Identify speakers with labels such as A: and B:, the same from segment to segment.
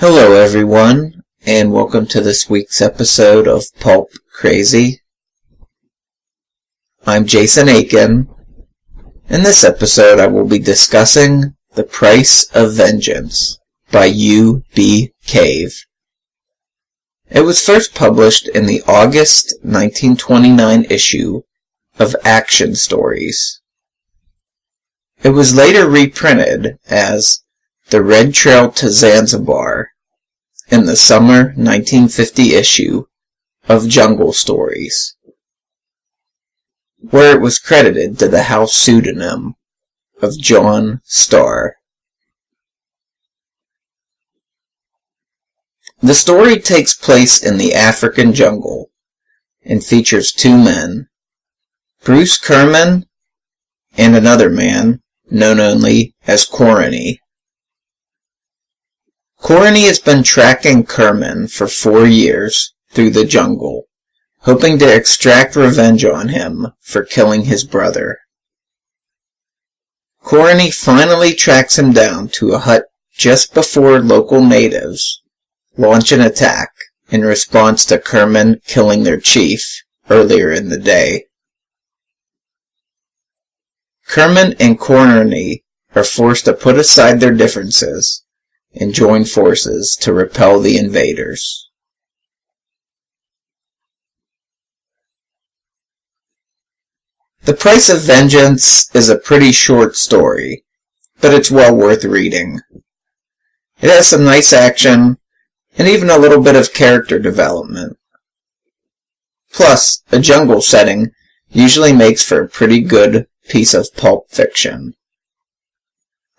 A: Hello everyone, and welcome to this week's episode of Pulp Crazy. I'm Jason Aiken. In this episode I will be discussing The Price of Vengeance by Hugh B. It was first published in the August 1929 issue of Action Stories. It was later reprinted as The Red Trail to Zanzibar in the summer 1950 issue of Jungle Stories, where it was credited to the house pseudonym of John Starr. The story takes place in the African jungle and features two men, Bruce Kerman and another man known only as Corony. Corony has been tracking Kerman for 4 years through the jungle, hoping to extract revenge on him for killing his brother. Corony finally tracks him down to a hut just before local natives launch an attack in response to Kerman killing their chief earlier in the day. Kerman and Corony are forced to put aside their differences and join forces to repel the invaders. The Price of Vengeance is a pretty short story, but it's well worth reading. It has some nice action, and even a little bit of character development. Plus, a jungle setting usually makes for a pretty good piece of pulp fiction.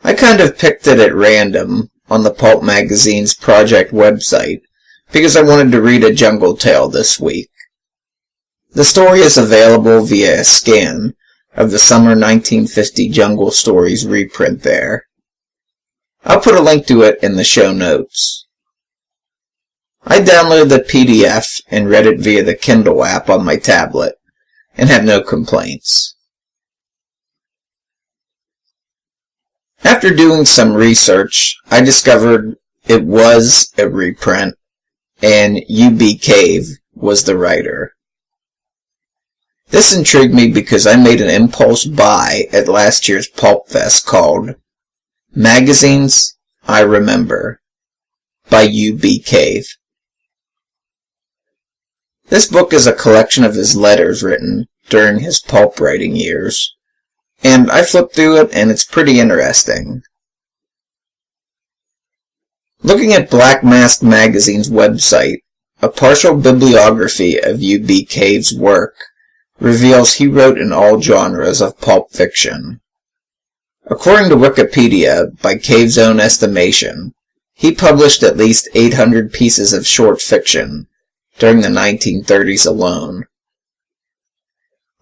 A: I kind of picked it at random on the Pulp magazine's project website because I wanted to read a jungle tale this week. The story is available via a scan of the summer 1950 Jungle Stories reprint there. I'll put a link to it in the show notes. I downloaded the PDF and read it via the Kindle app on my tablet and have no complaints. After doing some research, I discovered it was a reprint, and Hugh B. was the writer. This intrigued me because I made an impulse buy at last year's Pulp Fest called Magazines I Remember by Hugh B. This book is a collection of his letters written during his pulp writing years, and I flipped through it, and it's pretty interesting. Looking at Black Mask Magazine's website, a partial bibliography of Hugh B. work reveals he wrote in all genres of pulp fiction. According to Wikipedia, by Cave's own estimation, he published at least 800 pieces of short fiction during the 1930s alone.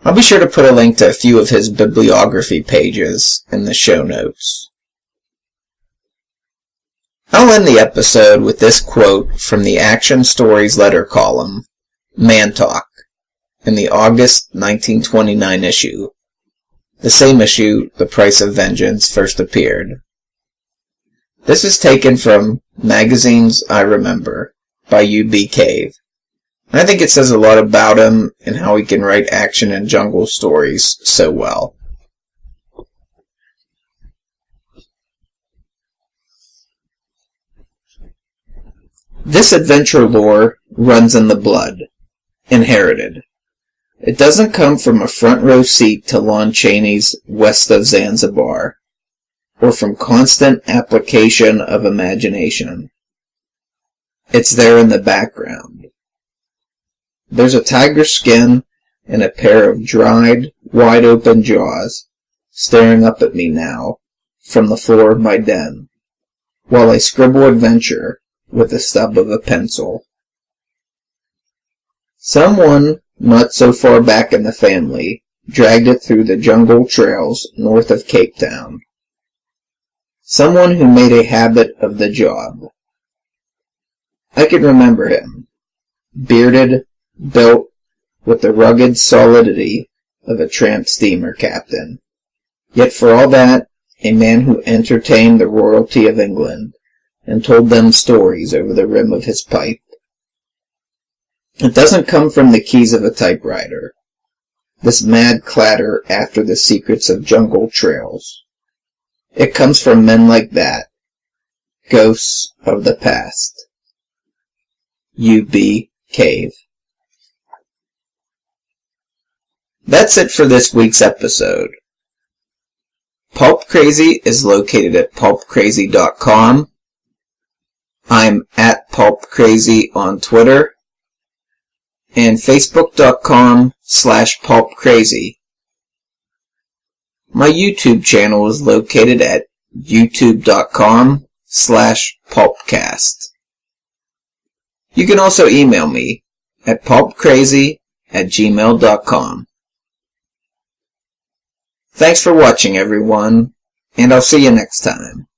A: I'll be sure to put a link to a few of his bibliography pages in the show notes. I'll end the episode with this quote from the Action Stories letter column, Man Talk, in the August 1929 issue, the same issue The Price of Vengeance first appeared. This is taken from Magazines I Remember by Hugh B. I think it says a lot about him and how he can write action and jungle stories so well. This adventure lore runs in the blood, inherited. It doesn't come from a front row seat to Lon Chaney's West of Zanzibar, or from constant application of imagination. It's there in the background. There's a tiger skin and a pair of dried, wide-open jaws staring up at me now from the floor of my den, while I scribble adventure with the stub of a pencil. Someone not so far back in the family dragged it through the jungle trails north of Cape Town. Someone who made a habit of the job. I can remember him, bearded, built with the rugged solidity of a tramp steamer captain, yet for all that a man who entertained the royalty of England and told them stories over the rim of his pipe. It doesn't come from the keys of a typewriter, this mad clatter after the secrets of jungle trails. It comes from men like that, ghosts of the past. Hugh B. Cave. That's it for this week's episode. Pulp Crazy is located at pulpcrazy.com. I'm at Pulp Crazy on Twitter and facebook.com/pulpcrazy. My YouTube channel is located at youtube.com/pulpcast. You can also email me at pulpcrazy@gmail.com. Thanks for watching, everyone, and I'll see you next time.